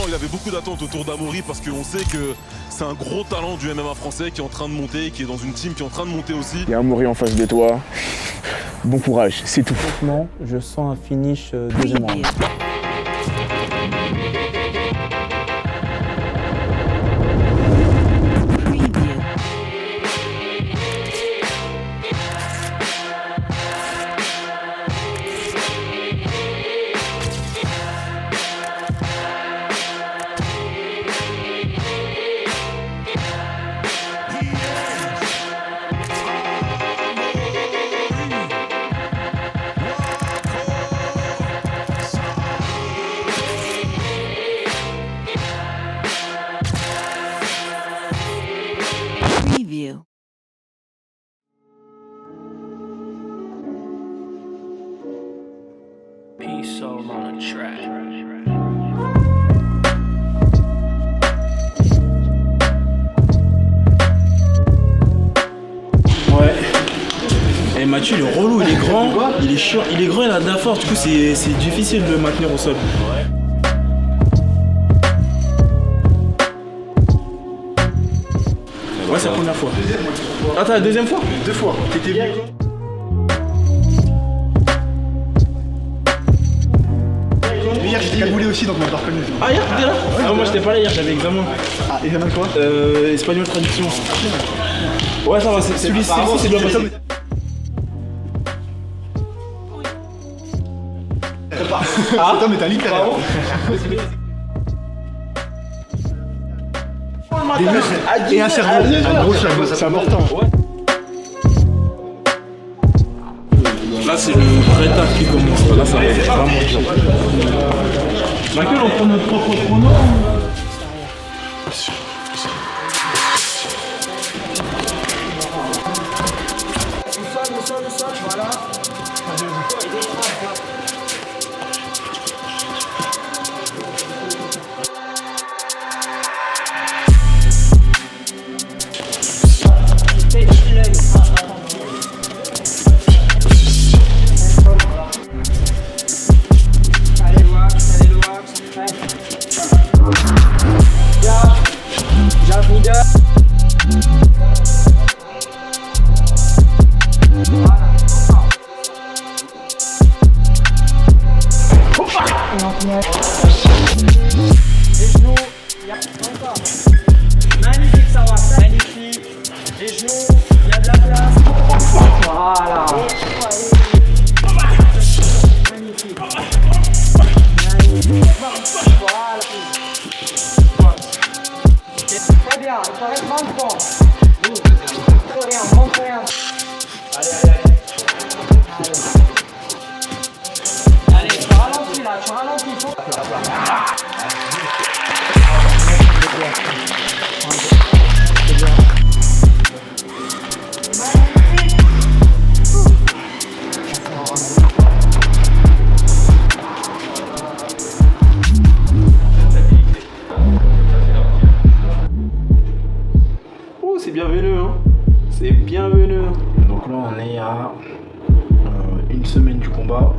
il avait beaucoup d'attentes autour d'Amaury parce qu'on sait que c'est un gros talent du MMA français qui est en train de monter, qui est dans une team qui est en train de monter aussi. Il y a Amaury en face de toi. Bon courage, c'est tout. Franchement, je sens un finish deuxième round. Preview. Peace soul on a track. Ouais. Et Mathieu, il est relou, il est grand, il est chiant, il est grand, il a de la force, du coup c'est difficile de le maintenir au sol. Ouais, c'est la première fois. Attends, la deuxième fois? Deux fois. T'étais bien. Hier j'étais cagoulé aussi donc on m'a pas reconnu. Ah, hier t'étais là? Ah, moi j'étais pas là hier, j'avais examen. Ah, et de quoi? Espagnol traduction. Ouais, ça va, celui-ci c'est bien passé. Ah, cet homme est un littéraire. Des muscles et un cerveau, un gros cerveau, c'est important. Là c'est le vrai taf qui commence, là ça va être vraiment dur. Michael, on prend notre propre chrono. Voilà. Les genoux, il y a encore. Magnifique, ça va, magnifique. Les genoux, il y a de la place. Voilà. Magnifique. Magnifique. Voilà. Très bien, il faut être rentrant. Très bien, montre rien. Allez. Allez, tu ralentis là, tu ralentis. Oh, c'est bienvenu, hein. C'est bienvenu. Donc là, on est à une semaine du combat.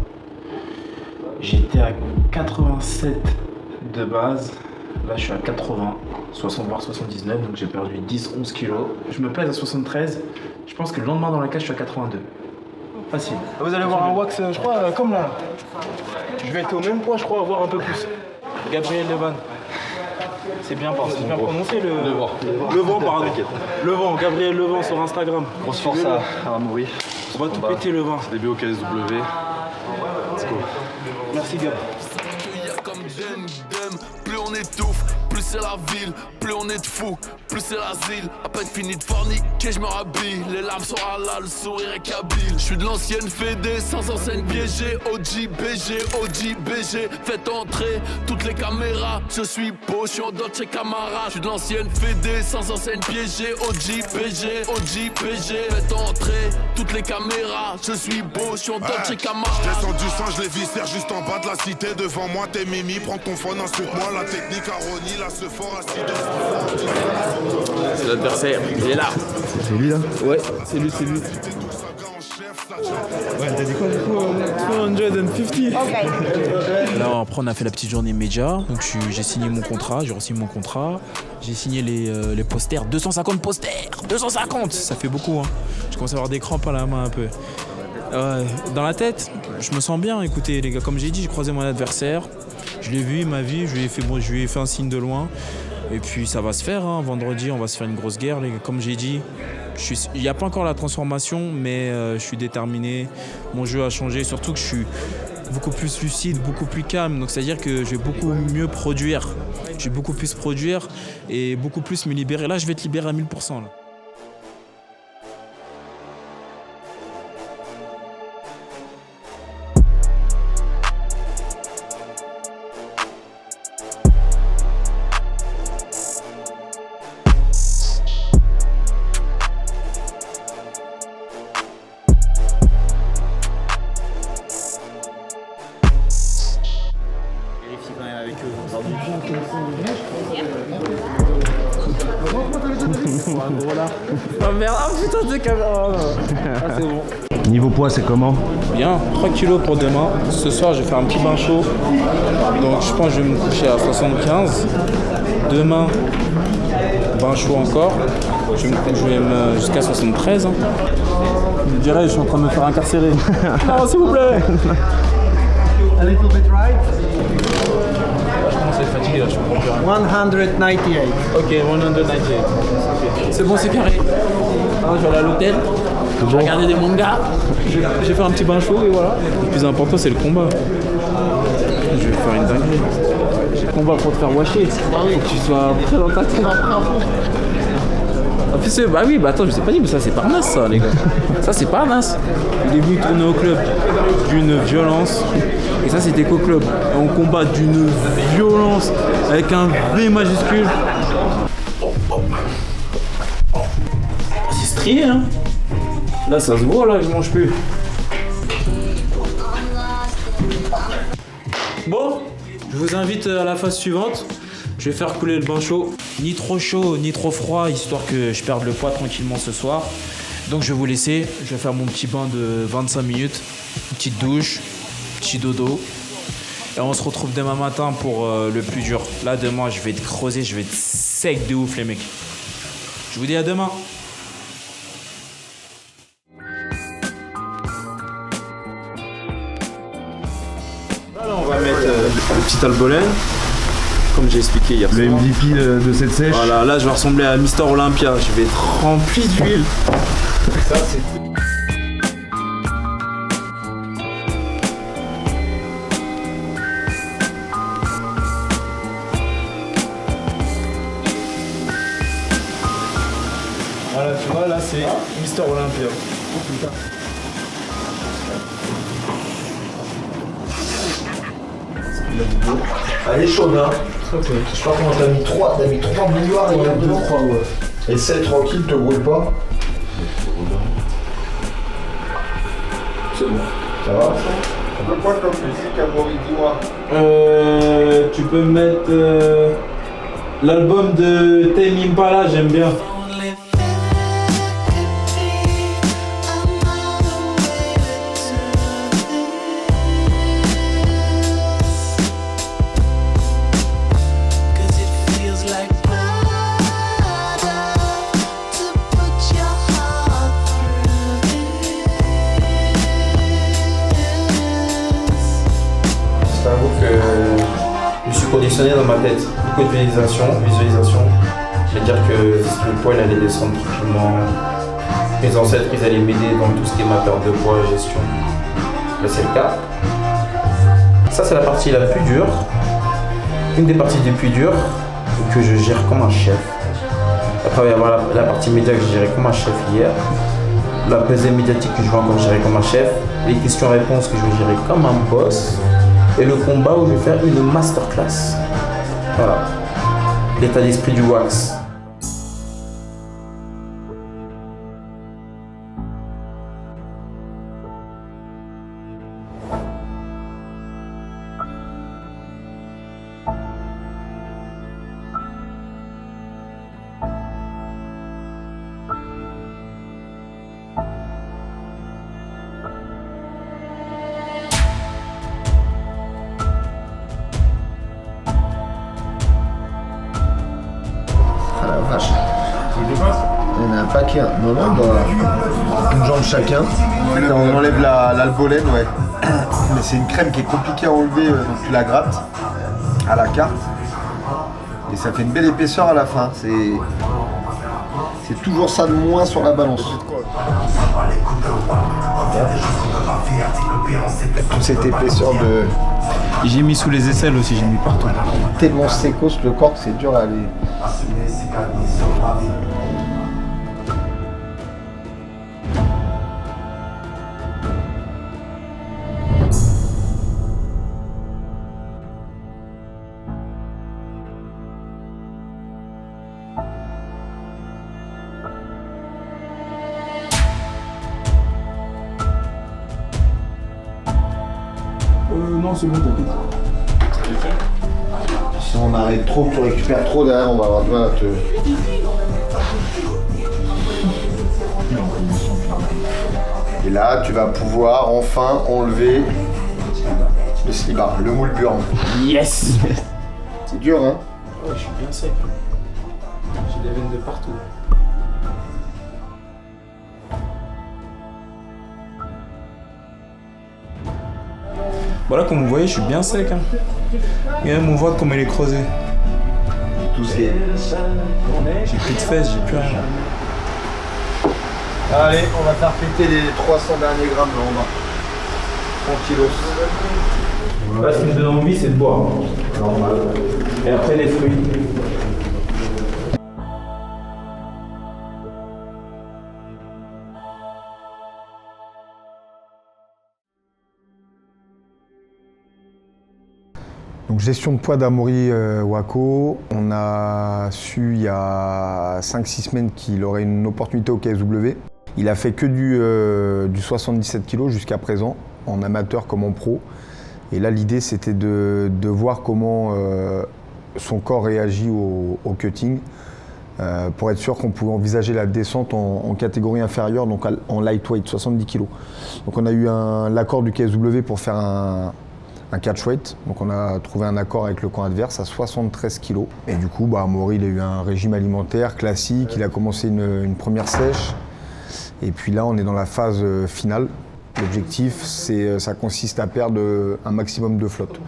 J'étais à 87 de base. Là, je suis à 80, 60 voire 79. Donc j'ai perdu 10-11 kilos. Je me pèse à 73. Je pense que le lendemain dans la cage, je suis à 82. Facile. Vous allez voir un wax, je crois, comme là. Je vais être au même poids, je crois, voire un peu plus. Gabriel Levan. C'est bien prononcé le vent. Le vent, pardon. Le vent, Gabriel Levan sur Instagram. Grosse force à Amaury. On va tout péter le vent. Début au KSW. Let's go. Merci Gab. Comme plus on étouffe, plus c'est la ville, plus on est de fou, plus c'est l'asile. À peine fini de forniquer, je me rhabille. Les larmes sont halal, le sourire est kabyle. Je suis de l'ancienne Fédé, sans enseigne piégée. OG, BG, faites entrer toutes les caméras. Je suis beau, je suis en Dolce Camara. Je suis de l'ancienne Fédé, sans enseigne piégée. OG, BG, faites entrer toutes les caméras. Je suis beau, je suis en Dolce Camara. Je descends du sang, je les viscère juste en bas de la cité. Devant moi, t'es Mimi, prends ton phone, insulte-moi. La technique à Ronnie, la Sephora, C'est l'adversaire, il est là. C'est lui là? Ouais, c'est lui. Ouais, t'as dit quoi du coup 250. Alors après on a fait la petite journée média, donc j'ai signé mon contrat, j'ai re-signé mon contrat, j'ai signé les posters, 250 posters, 250, ça fait beaucoup hein. Je commence à avoir des crampes à la main un peu. Dans la tête, je me sens bien, écoutez les gars, comme j'ai dit, j'ai croisé mon adversaire, je l'ai vu, il m'a vu, je lui ai fait un signe de loin. Et puis ça va se faire, hein. Vendredi on va se faire une grosse guerre, les gars. Comme j'ai dit, il n'y a pas encore la transformation, mais je suis déterminé, mon jeu a changé, surtout que je suis beaucoup plus lucide, beaucoup plus calme, donc c'est-à-dire que je vais beaucoup mieux produire, je vais beaucoup plus produire et beaucoup plus me libérer. Là je vais te libérer à 1000%. Là. Oh merde, oh putain de caméra. Ah c'est bon. Niveau poids, c'est comment? Bien, 3 kilos pour demain. Ce soir, je vais faire un petit bain chaud. Donc je pense que je vais me coucher à 75. Demain, bain chaud encore. Je vais jusqu'à 73. Hein. Je dirais, je suis en train de me faire incarcérer. Non, s'il vous plaît. A little bit right. Je commence à être fatigué là, je comprends plus rien. 198. Ok, 198. C'est bon, c'est carré. Ah, je vais aller à l'hôtel. Je vais regarder des mangas. Je vais faire un petit bain chaud et voilà. Le plus important, c'est le combat. Je vais faire une dinguerie. Le combat pour te faire washer. Faut que tu sois prêt dans ta tête. En plus, bah oui, bah attends, je sais pas dit, mais ça c'est Parnasse ça, les gars. Ça c'est Parnasse. Il est venu tourner au club d'une violence. Et ça c'était qu'au club. Et on combat d'une violence avec un V majuscule. C'est strié, hein. Là ça se voit, là, je mange plus. Bon, je vous invite à la phase suivante. Je vais faire couler le bain chaud. Ni trop chaud, ni trop froid, histoire que je perde le poids tranquillement ce soir. Donc je vais vous laisser. Je vais faire mon petit bain de 25 minutes. Une petite douche, petit dodo. Et on se retrouve demain matin pour le plus dur. Là, demain, je vais être creusé, je vais être sec de ouf, les mecs. Je vous dis à demain. Là, on va mettre le petit albolène. Comme j'ai expliqué hier soir. Le MVP de cette sèche. Voilà, là je vais ressembler à Mister Olympia, je vais être rempli d'huile. Ça c'est voilà, tu vois, là c'est Mister Olympia. Oh putain. Elle est chaude, hein. Okay. Je sais pas comment t'as mis 3 bouilloires et 2 3 ouais. Essaye tranquille, te brûle pas. C'est bon. Ça va? On peut quoi comme musique, Amaury, dis-moi? Tu peux mettre l'album de Tame Impala, j'aime bien. Conditionné dans ma tête, beaucoup de visualisation, je vais dire que le poids il allait descendre tranquillement. Mes ancêtres ils allaient m'aider dans tout ce qui est ma perte de poids et gestion. Là c'est le cas. Ça c'est la partie la plus dure, une des parties les plus dures que je gère comme un chef. Après il va y avoir la partie média que j'ai géré comme un chef hier, la pesée médiatique que je vais encore gérer comme un chef, les questions-réponses que je vais gérer comme un boss. Et le combat où je vais faire une masterclass. Voilà. L'état d'esprit du wax. chacun. Non, non, une jambe chacun. On enlève l'albolène, ouais. Mais c'est une crème qui est compliquée à enlever, donc tu la grattes à la carte. Et ça fait une belle épaisseur à la fin. C'est toujours ça de moins sur la balance. Toute cette épaisseur de... J'ai mis sous les aisselles aussi, j'ai mis partout. Tellement sécos le corps que c'est dur à aller. Non, c'est bon, t'inquiète. Si on arrête trop, que tu récupères trop derrière, on va avoir du mal à te... Et là, tu vas pouvoir enfin enlever le slibard, le moule burn. Yes. C'est dur, hein? Ouais, je suis bien sec. J'ai des veines de partout. Voilà, comme vous voyez, je suis bien sec. Hein. Et même on voit comme elle est creusée. Toussé. J'ai plus de fesses, j'ai plus rien. Allez, on va faire péter les 300 derniers grammes là en bas. Tranquillos. Là, ce qui me donne envie, c'est de boire. Normal. Et après, les fruits. Donc gestion de poids d'Amaury Wako, on a su il y a 5-6 semaines qu'il aurait une opportunité au KSW. Il a fait que du 77 kg jusqu'à présent, en amateur comme en pro. Et là l'idée c'était de voir comment son corps réagit au cutting, pour être sûr qu'on pouvait envisager la descente en catégorie inférieure, donc en lightweight, 70 kg. Donc on a eu l'accord du KSW pour faire un catch weight, donc on a trouvé un accord avec le camp adverse à 73 kg. Et du coup, Amaury, il a eu un régime alimentaire classique, il a commencé une première sèche. Et puis là, on est dans la phase finale. L'objectif, ça consiste à perdre un maximum de flotte.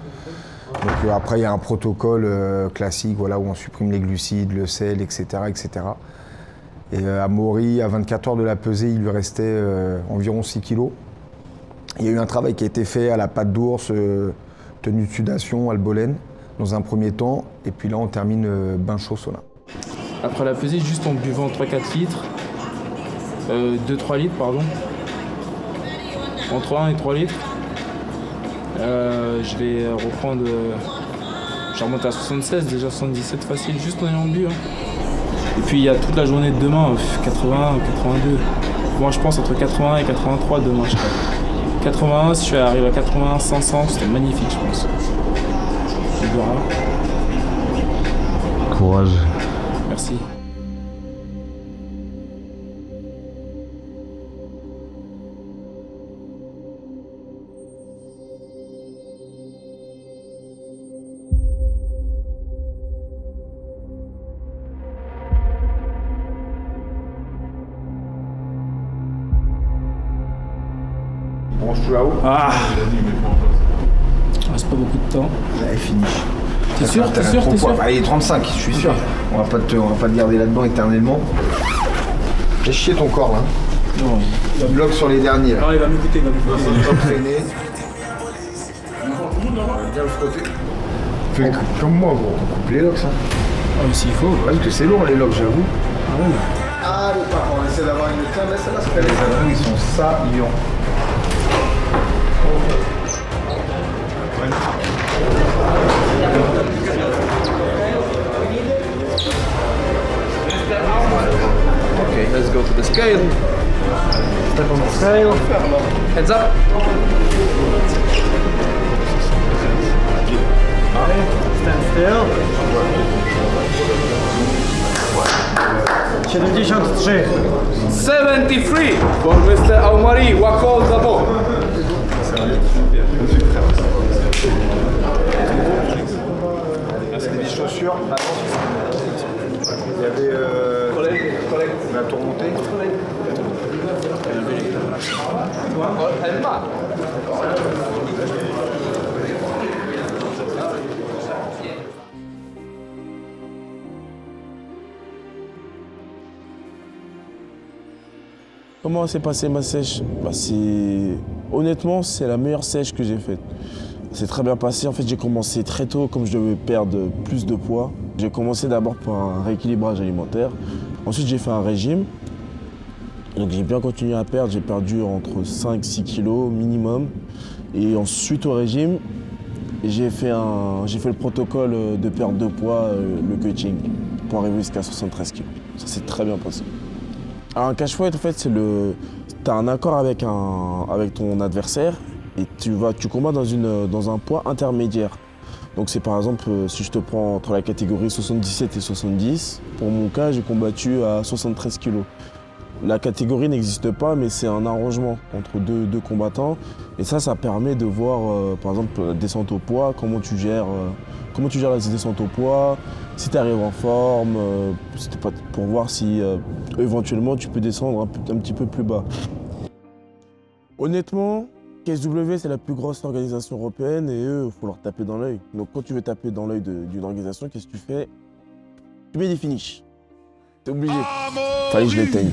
Donc après, il y a un protocole classique, voilà, où on supprime les glucides, le sel, etc. etc. Et Amaury, à 24 heures de la pesée, il lui restait environ 6 kg. Il y a eu un travail qui a été fait à la patte d'ours, tenue de sudation, albolène, dans un premier temps. Et puis là, on termine bain chaud sauna. Après la pesée, juste en buvant 3-4 litres, 2-3 litres, pardon, entre 1 et 3 litres, je vais reprendre, je remonte à 76, déjà 77 facile, juste en ayant bu. Hein. Et puis il y a toute la journée de demain, 81, 82. Moi je pense entre 81 et 83 demain, je crois. 81, si je arrive à 81, 500, c'était magnifique, je pense. On verra. Courage. Merci. Branche-toi là-haut. Ah, c'est pas beaucoup de temps. Allez, finish. T'es sûr, t'es sûr, t'es sûr? Allez, 35, je suis sûr. On va pas te garder là-dedans éternellement. Fais chier ton corps là. Non. Il bloque sur les derniers là. Non, il va m'écouter, il va m'écouter. Entraîner. Bien le frotter. Fais comme moi gros. On coupe les locks hein. Ah mais s'il faut. Ouais, parce que c'est lourd les locks, j'avoue. Ah ouais. Allez, on essaie d'avoir une tiens, mais celle-là, c'est pas les aveux, ils sont saillants. Okay, let's go to the scale. Step on the scale. Heads up. Stand still. 73. 73 for Mr. Amaury Wako Zabo. Là, c'est des chaussures. Il y avait. la tour montée. Comment s'est passée ma sèche? Honnêtement, c'est la meilleure sèche que j'ai faite. C'est très bien passé. En fait, j'ai commencé très tôt, comme je devais perdre plus de poids. J'ai commencé d'abord par un rééquilibrage alimentaire. Ensuite, j'ai fait un régime. Donc, j'ai bien continué à perdre. J'ai perdu entre 5-6 kilos minimum. Et ensuite, au régime, j'ai fait le protocole de perte de poids, le cutting, pour arriver jusqu'à 73 kilos. Ça s'est très bien passé. Alors, un catch fight, en fait, tu as un accord avec ton adversaire et tu combats dans un poids intermédiaire. Donc c'est par exemple, si je te prends entre la catégorie 77 et 70, pour mon cas, j'ai combattu à 73 kg. La catégorie n'existe pas, mais c'est un arrangement entre deux combattants. Et ça permet de voir, par exemple, la descente au poids, comment tu gères la descente au poids, si tu arrives en forme, pour voir si éventuellement tu peux descendre un petit peu plus bas. Honnêtement, KSW c'est la plus grosse organisation européenne et eux, il faut leur taper dans l'œil. Donc quand tu veux taper dans l'œil d'une organisation, qu'est-ce que tu fais? Tu mets des finishes. T'es obligé. Fallait que je l'éteigne.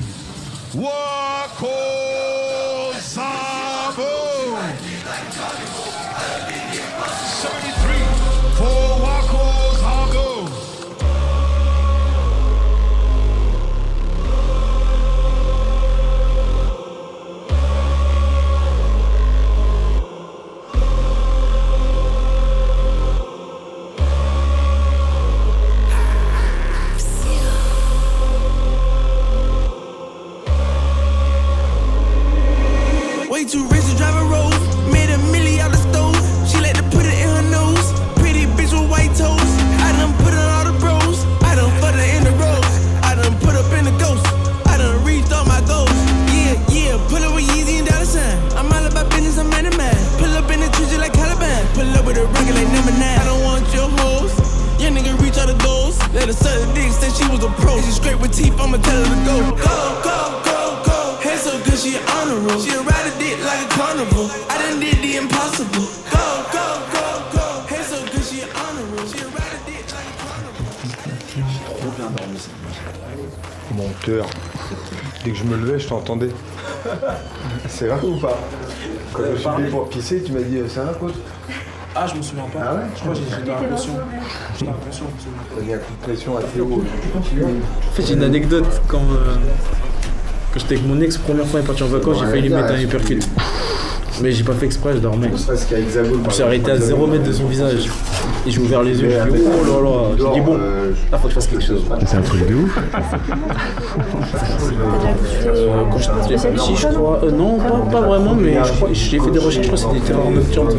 Way too rich to drive a Rolls. Made $1 million out the stove. She let to put it in her nose. Pretty bitch with white toes. I done put on all the bros. I done put her in the road. I done put up in the ghost. I done reached all my goals. Yeah, pull up with Yeezy and dollar sign. I'm all about business, I'm man to man. Pull up in the trenches like Caliban. Pull up with a rocket like number 9. I don't want your hoes. Your nigga reach all the goals. Let her suck the dick, said she was a pro. She scrape with teeth, I'ma tell her to go. Go. Head so good, she on the road. She ride a dick like a carnival. I done did the impossible. Go. Head so good, she on the road. She ride a dick like a carnival. Trop bien dormi cette nuit. Mon cœur. Dès que je me levais, je t'entendais. C'est vrai ou pas? Quand je suis venu pour pisser, tu m'as dit c'est un coach. Ah, je me souviens pas. Ah ouais? Je crois que j'étais en pression. T'as mis un coup de pression à Théo. En fait, j'ai une anecdote quand j'étais avec mon ex, première fois, il est parti en vacances, j'ai failli lui mettre un uppercut. Mais j'ai pas fait exprès, je dormais. Je suis arrêté à 0 mètre de son visage. Et j'ai ouvert les yeux, j'ai dit oh là là. J'ai dit bon, là faut que je fasse quelque chose. C'est un truc de ouf. Quand j'étais petit, je crois. Non, pas vraiment, mais je crois, j'ai fait des recherches, je crois que c'était des terreurs nocturnes.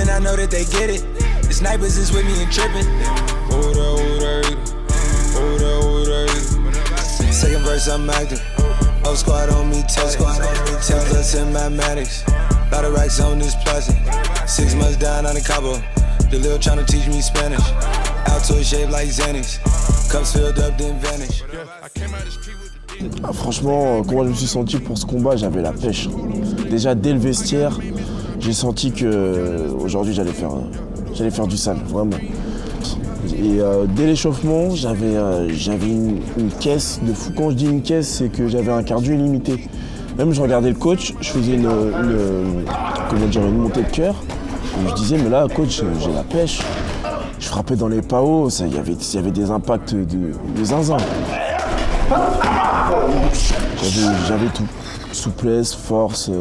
I know that they get it. The snipers is with me and tripping. Second verse, I'm active. Whole squad on me, 10 plus in mathematics. Lot of racks on this plastic. 6 months down on the Cabo. The little tryna teach me Spanish. Out to a shape like Xanax. Cups filled up, then vanish. Ah, franchement, comment je me suis senti pour ce combat, j'avais la pêche. Déjà dès le vestiaire, j'ai senti que aujourd'hui j'allais faire du sale, vraiment. Et dès l'échauffement, j'avais une caisse de fou. Quand je dis une caisse, c'est que j'avais un cardio illimité. Même je regardais le coach, je faisais une montée de cœur. Et je disais, mais là, coach, j'ai la pêche. Je frappais dans les PAO, il y avait des impacts de zinzin. J'avais tout. Souplesse, force,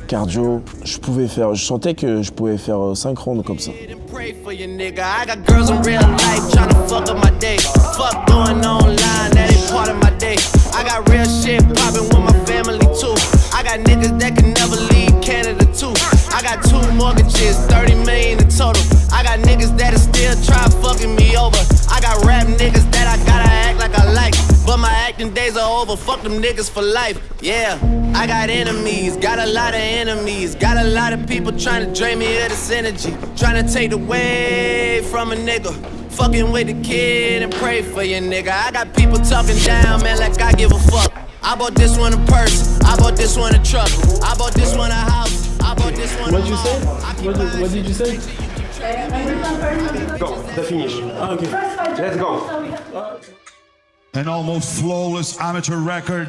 cardio. Je sentais que je pouvais faire 5 rounds comme ça. Pray for your nigga. I got girls in real life tryna fuck up my day. Fuck going online, that ain't part of my day. I got real shit poppin' with my family too. I got niggas that can never leave Canada too. I got 2 mortgages, 30 million in total. I got niggas that'll still try fucking me over. I got rap niggas that I gotta act like I like. but my acting days are over. Fuck them niggas for life, yeah. I got enemies, got a lot of enemies. Got a lot of people trying to drain me of this energy. Trying to take away from a nigga. Fucking with the kid and pray for your nigga. I got people talking down, man, like I give a fuck. I bought this one a purse, I bought this one a truck, I bought this one a house, I bought this one a What did you say? Go, the finish. Okay. Let's go. An almost flawless amateur record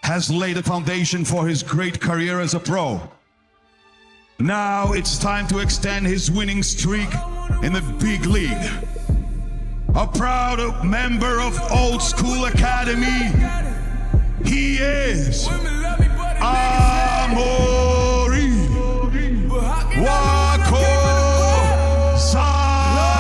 has laid a foundation for his great career as a pro. Now it's time to extend his winning streak in the big league. A proud member of Old School Academy, he is Amory Wako Zabo.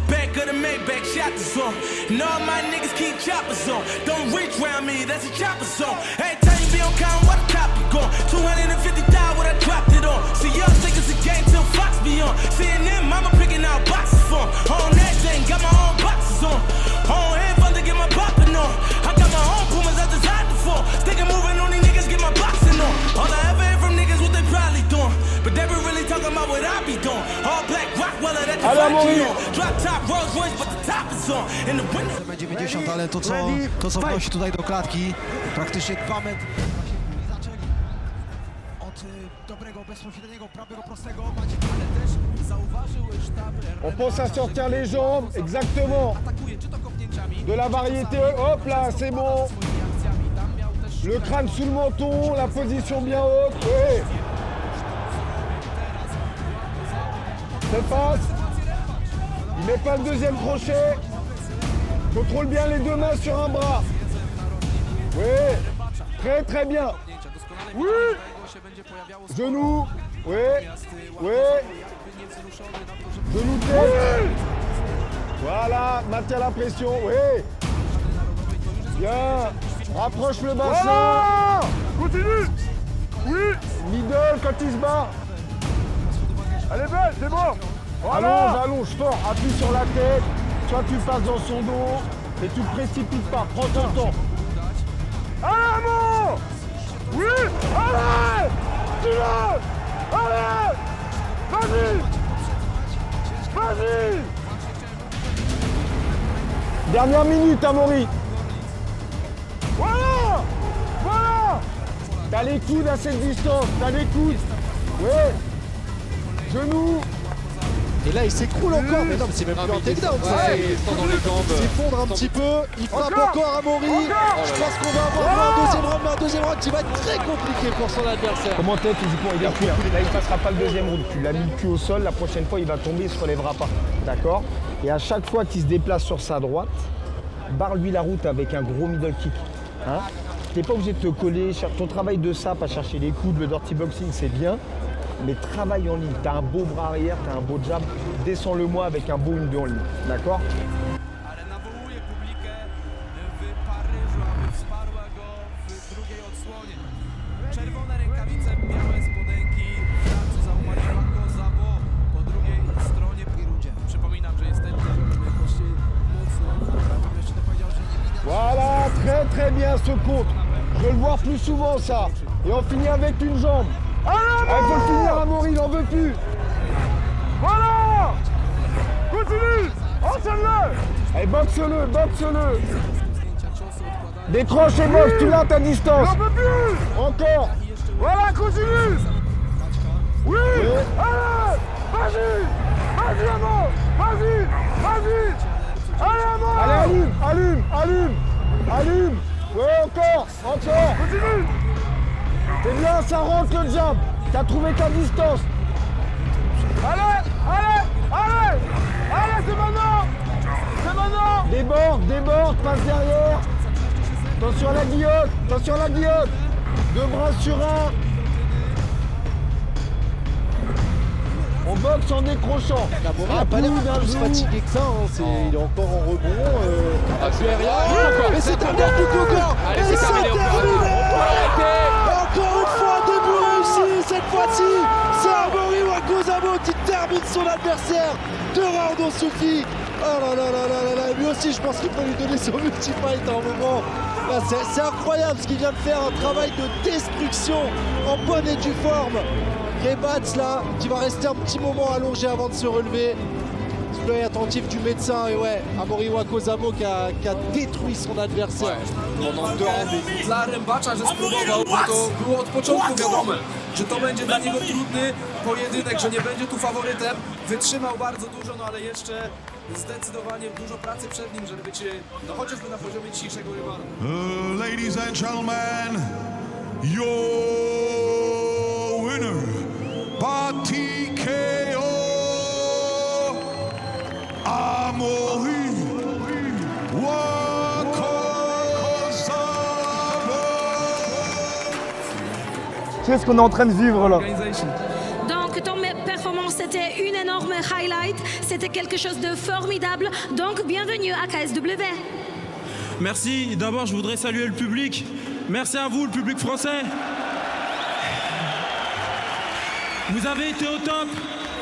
Back of the Maybach, shot the zone. And all my niggas keep choppers on. Don't reach round me, that's a chopper zone. Every time you be on count, what a cop you gone. 250,000 what I dropped it on. See y'all think it's a game till Fox be on. CNN, mama picking out boxes for 'em. On that thing, got my own boxes on. On headphones to get my popping on. I got my own Pumas I designed it for. Sticking moving on these niggas, get my boxing on. All I ever hear from niggas what they probably doing. But they be really talking about what I be doing. All black Rottweiler that the factory on. Drop top Rolls Royce, but the top is on. In the window. Będzie 90, ale to co wnosi tutaj do klatki, praktycznie 2 metry. Zaczęli od dobrego, bezpośredniego, prawego, prostego. Macie, ale też zauważył sztab. On pense à sortir les jambes, exactement. De la variété, hop là, c'est bon. Le crâne sous le menton, la position bien haute. Oui. C'est passe. Il met pas le deuxième crochet. Contrôle bien les deux mains sur un bras. Oui. Très très bien. Oui. Genou. Oui. Oui. Genou tête. Oui. Voilà. Maintiens la pression. Oui. Bien. Rapproche le bassin. Voilà. Continue. Oui. Middle quand il se bat. Allez, belle, c'est bon. Voilà. Allonge, allonge, fort. Appuie sur la tête. Toi, tu passes dans son dos. Et tu ne précipites pas. Prends ton temps. Allez, Amo. Oui. Allez. Tu l'as. Allez. Vas-y. Vas-y. Dernière minute, Amory. Voilà. Voilà. T'as les coudes à cette distance. T'as les coudes. Ouais. Genoux. Et là il s'écroule encore, mais non mais c'est même plus un takedown, il s'effondre un petit peu, il frappe encore Amory. Je pense qu'on va avoir un deuxième round qui va être très compliqué pour son adversaire. Comment t'es physiquement? Il est cuit. Là il passera pas le deuxième round. Tu l'as mis le cul au sol, la prochaine fois il va tomber, il se relèvera pas. D'accord? Et à chaque fois qu'il se déplace sur sa droite, barre-lui la route avec un gros middle kick. Hein? T'es pas obligé de te coller, ton travail de sape à chercher les coudes, le dirty boxing c'est bien. Mais travaille en ligne, t'as un beau bras arrière, t'as un beau jab, descends-le-moi avec un beau 1-2 en ligne, d'accord? Voilà, très très bien ce compte. Je veux le voir plus souvent ça. Et on finit avec une jambe. Il faut le finir, Amory, il n'en veut plus. Voilà. Continue. Enchaîne-le. Allez, boxe-le, boxe-le. Décroche et boxe, tu l'as ta distance. Il n'en veut plus. Encore. Voilà, continue. Oui. Allez. Vas-y. Vas-y, Amory. Vas-y. Vas-y. Allez, Amory. Allez, allume, allume, allume. Allume. Ouais, encore. Encore. Continue. C'est bien, ça rentre le jab. T'as trouvé ta distance. Allez, allez, allez. Allez, c'est maintenant. C'est maintenant. Déborde, passe derrière. Attention à la guillotte, attention à la guillotte. 2 bras sur un. On boxe en décrochant. Amaury n'a pas l'air plus fatigué que ça, hein. Il est encore en rebond. Mais c'est terminé du Coca. Allez, c'est terminé, on peut arrêter. Encore une fois, début réussi. Cette fois-ci, c'est Amaury Wakozabo qui termine son adversaire de round au Soufi. Oh là là là là là. Lui aussi, je pense qu'il faut lui donner son multi-fight à un moment. Là, c'est incroyable ce qu'il vient de faire, un travail de destruction en bonne et due forme. Rebats là, qui va rester un petit moment allongé avant de se relever. L'œil attentif du médecin, et ouais, Amaury Wakozabo qui a détruit son adversaire. Pendant 2 roundy. Dla Rębacza, że spróbował, bo to było od początku wiadome, że to będzie dla niego trudny pojedynek, że nie będzie tu faworytem. Wytrzymał bardzo dużo, no ale jeszcze zdecydowanie dużo pracy przed nim, żeby być no chociażby na poziomie dzisiejszego rywalu. Ladies and gentlemen, your winner by TKO, Amaury Wakozabo. Qu'est-ce qu'on est en train de vivre là? Donc ton performance c'était une énorme highlight, c'était quelque chose de formidable, donc bienvenue à KSW. Merci, d'abord je voudrais saluer le public. Merci à vous le public français. Vous avez été au top,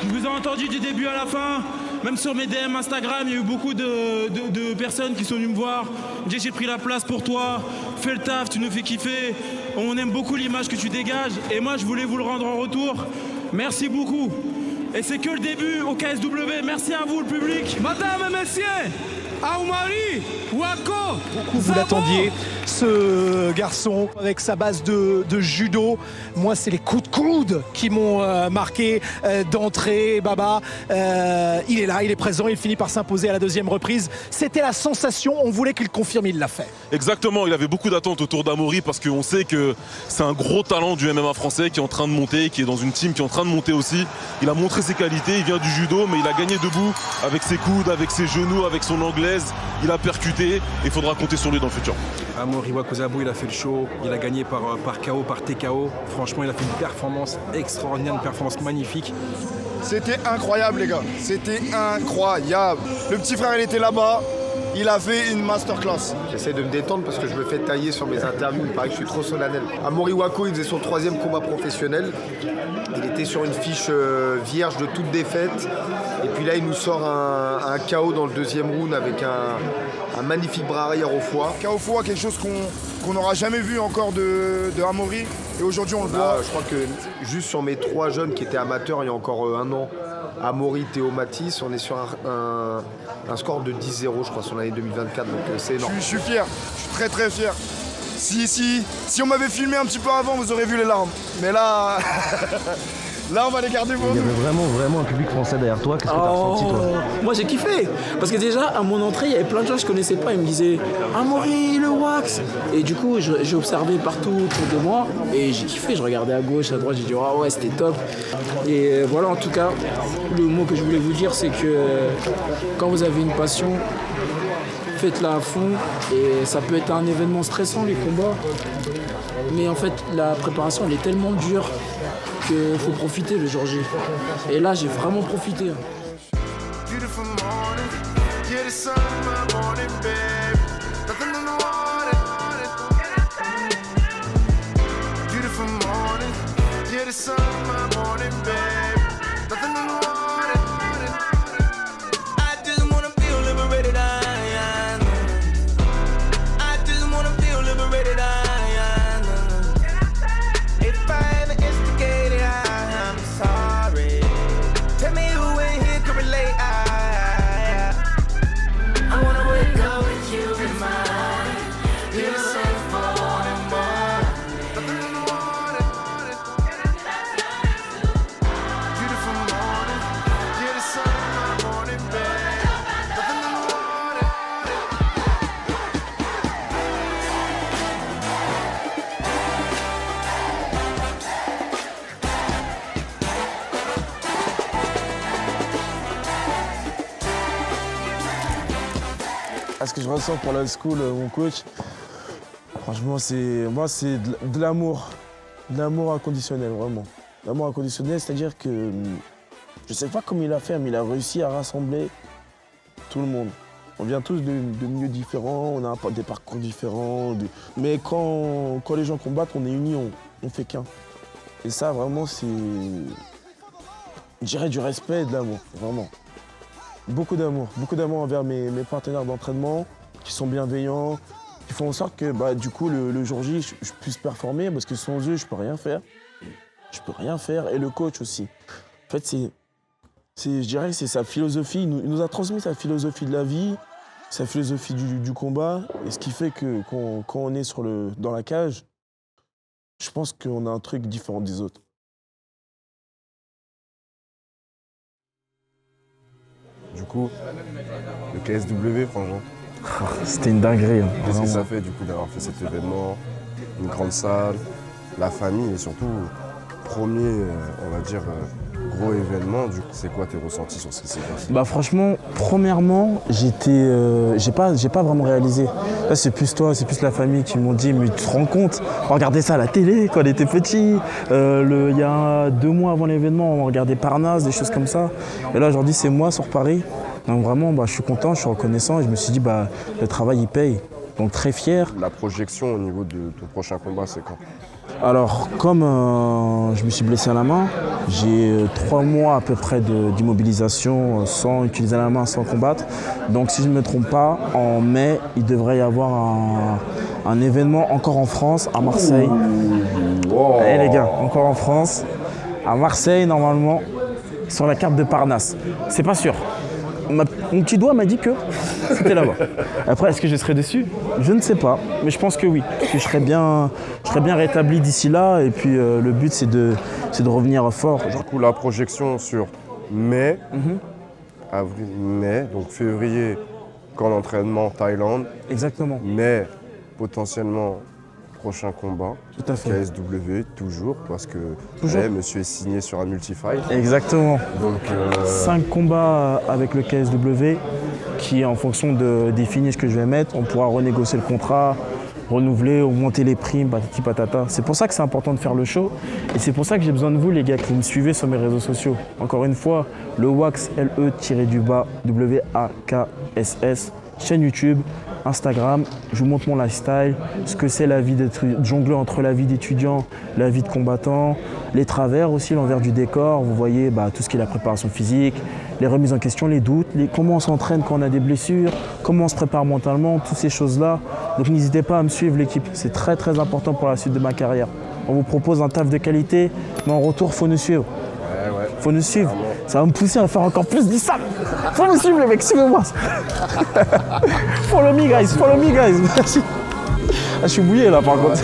je vous ai entendu du début à la fin. Même sur mes DM Instagram, il y a eu beaucoup de personnes qui sont venues me voir. J'ai pris la place pour toi, fais le taf, tu nous fais kiffer. On aime beaucoup l'image que tu dégages et moi je voulais vous le rendre en retour. Merci beaucoup. Et c'est que le début au KSW. Merci à vous le public. Madame et messieurs, Amaury Wakozabo. Vous l'attendiez, ce garçon avec sa base de judo. Moi, c'est les coups de coude qui m'ont marqué d'entrée. Baba, il est là, il est présent, il finit par s'imposer à la deuxième reprise. C'était la sensation, on voulait qu'il confirme, il l'a fait. Exactement, il avait beaucoup d'attentes autour d'Amaury parce qu'on sait que c'est un gros talent du MMA français qui est en train de monter, qui est dans une team qui est en train de monter aussi. Il a montré ses qualités, il vient du judo, mais il a gagné debout avec ses coudes, avec ses genoux, avec son anglaise. Il a percuté et il faudra compter sur lui dans le futur. Amaury Wakozabo, il a fait le show, il a gagné par KO, par TKO. Franchement, il a fait une performance extraordinaire, une performance magnifique. C'était incroyable les gars, c'était incroyable. Le petit frère il était là-bas, il a fait une masterclass. J'essaie de me détendre parce que je me fais tailler sur mes interviews, il paraît que je suis trop solennel. Amaury Wako, il faisait son 3e combat professionnel. Il était sur une fiche vierge de toute défaite. Et puis là, il nous sort un KO dans le 2e round avec un magnifique bras arrière au foie. KO au foie, quelque chose qu'on n'aura jamais vu encore de Amaury. Et aujourd'hui, on le voit. Je crois que juste sur mes 3 jeunes qui étaient amateurs il y a encore 1 an, Amaury, Théo, Matisse, on est sur un score de 10-0, je crois, sur l'année 2024. Donc c'est énorme. Je suis fier, je suis très très fier. Si on m'avait filmé un petit peu avant, vous aurez vu les larmes. Mais là, là on va les garder pour nous. Il y avait vraiment un public français derrière toi. Qu'est-ce que t'as ressenti toi? Moi j'ai kiffé. Parce que déjà à mon entrée, il y avait plein de gens que je connaissais pas. Ils me disaient Amaury, le wax. Et du coup, j'ai observé partout autour de moi. Et j'ai kiffé. Je regardais à gauche, à droite. J'ai dit oh ouais, c'était top. Et voilà, en tout cas, le mot que je voulais vous dire, c'est que quand vous avez une passion, faites-la à fond. Et ça peut être un événement stressant, les combats. Mais en fait, la préparation, elle est tellement dure qu'il faut profiter le jour J. Et là, j'ai vraiment profité. Beautiful morning, yeah, the sun in my morning, babe. Nothing in the water. Beautiful morning, yeah, the sun in my morning, babe. Nothing in the water. I just wanna feel liberated, I just wanna feel liberated, If I'm instigated, I'm sorry. Tell me who in here can relate. I wanna wake up with you in mind. Feel safe for and more. Nothing in the water. Beautiful morning. Yeah, the sun in my morning, babe. Nothing in the water. Ce que je ressens pour l'old school, mon coach, franchement, c'est de l'amour inconditionnel, vraiment. L'amour inconditionnel, c'est-à-dire que Je sais pas comment il a fait, mais il a réussi à rassembler tout le monde. On vient tous de milieux différents, on a des parcours différents. Mais quand les gens combattent, on est unis, on fait qu'un. Et ça, vraiment, c'est, je dirais, du respect et de l'amour, vraiment. Beaucoup d'amour envers mes partenaires d'entraînement, qui sont bienveillants, qui font en sorte que du coup, le jour J, je puisse performer, parce que sans eux, je peux rien faire. Je peux rien faire, et le coach aussi. En fait, je dirais que c'est sa philosophie, il nous a transmis sa philosophie de la vie, sa philosophie du combat, et ce qui fait que quand on est dans la cage, je pense qu'on a un truc différent des autres. Du coup, le KSW, franchement. C'était une dinguerie. Qu'est-ce que ça fait du coup d'avoir fait cet événement, une grande salle, la famille et surtout, premier, on va dire, gros événement. Du coup, c'est quoi tes ressentis sur ce qui s'est passé? Franchement, premièrement, j'ai pas vraiment réalisé. Là, c'est plus toi, c'est plus la famille qui m'ont dit, mais tu te rends compte, on regardait ça à la télé quand on était petit. Il y a 2 mois avant l'événement, on regardait Parnasse, des choses comme ça. Et là, aujourd'hui, c'est moi sur Paris. Donc vraiment, je suis content, je suis reconnaissant et je me suis dit, le travail, il paye. Donc très fier. La projection au niveau de ton prochain combat, c'est quand? Alors, comme je me suis blessé à la main, j'ai 3 mois à peu près d'immobilisation sans utiliser la main, sans combattre. Donc, si je ne me trompe pas, en mai, il devrait y avoir un événement encore en France, à Marseille. Wow. Les gars, encore en France, à Marseille, normalement, sur la carte de Parnasse. C'est pas sûr. Mon petit doigt m'a dit que c'était là-bas. Après, est-ce que je serai dessus? Je ne sais pas, mais je pense que oui. Parce que je serai bien rétabli d'ici là. Et puis le but, c'est de revenir fort. Du coup, la projection sur mai, avril, mai, donc février, camp d'entraînement Thaïlande. Exactement. Mai, potentiellement, prochain combat. Tout à fait. KSW, toujours, parce que monsieur est signé sur un multi-fight. Exactement. Donc, 5 combats avec le KSW, qui en fonction des finishes que je vais mettre, on pourra renégocier le contrat, renouveler, augmenter les primes, patati patata. C'est pour ça que c'est important de faire le show. Et c'est pour ça que j'ai besoin de vous, les gars, que vous me suivez sur mes réseaux sociaux. Encore une fois, le WAKS, LE-WAKSS, chaîne YouTube, Instagram, je vous montre mon lifestyle, ce que c'est la vie d'être jongleur entre la vie d'étudiant, la vie de combattant, les travers aussi, l'envers du décor, vous voyez tout ce qui est la préparation physique, les remises en question, les doutes, comment on s'entraîne quand on a des blessures, comment on se prépare mentalement, toutes ces choses-là. Donc n'hésitez pas à me suivre, l'équipe, c'est très très important pour la suite de ma carrière. On vous propose un taf de qualité, mais en retour, il faut nous suivre. Faut nous suivre. Ça va me pousser à faire encore plus du sale. Faut me suivre, les mecs, suivez-moi. Follow me, guys. Merci. Je suis mouillé là, par contre.